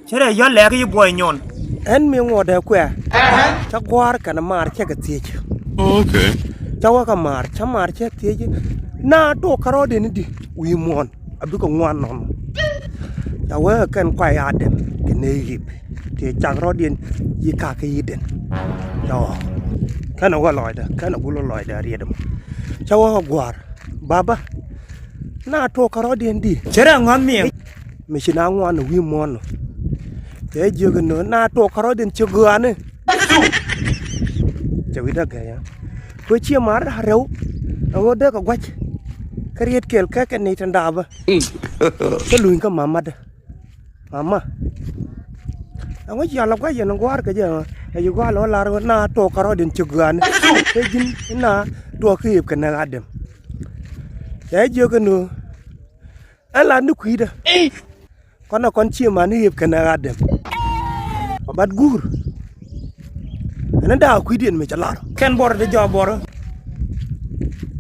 Chere yo le ki boy nyon. En mi ngode kwe. Cha gwar kana mar che gatich. Okay. Cha wa ka mar che tich. Na to karode ni di wi mon. Abi ko ngwan non. Cha wa kan kwa ya dem. Kene yip. Ti cha rodien yi ka ka yiden. Yo. Kana wa loida, kana gulo loida riedem. Cha wa gwar. Baba. Na to karodien di. Chere ngon mi. Mi shina ngwan wi mon. Thế giờ cái nữa na to kharo den chego ne chawi da ga ya ko chi mar rew ngo da ka gwach kariet kel ka ni tanda ba ka luin ka mama da mama ngo ya la ga ya ngo war ka ja ya go la la na to kharo den chego ne te jin na to khip ka na adem thế giờ cái nữa ala nu kuida con chi mà ni hip ka na adem Bat gur. Ana da ku dien me chalar. Ken bor de jo bor.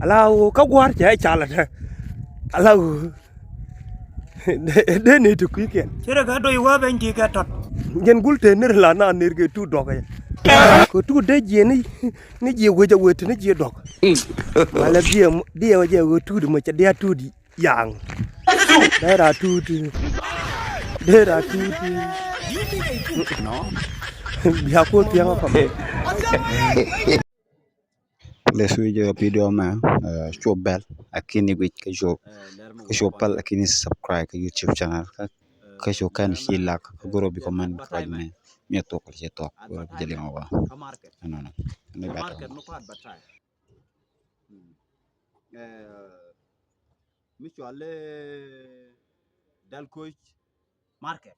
Alau ka gwar che chala de. Alau de ni to ku ken. Chere ga do iwa ben ki ka tot. Gen gulte ner la na ner ge tu dog ya. Ko tu de je ni je we ja we tu ni je dog. Mala die je we tu de me cha dia tu di yang. Da ra tu tu. De ra tu tu. No. Biar aku tiang apa? Let's video man show bell akini wit ka show pal akini subscribe ka YouTube channel ka show kan hila ka goro bi comment ka me mi to ko je to ko jeli ma no ne ba market no part batai mutual dal coach market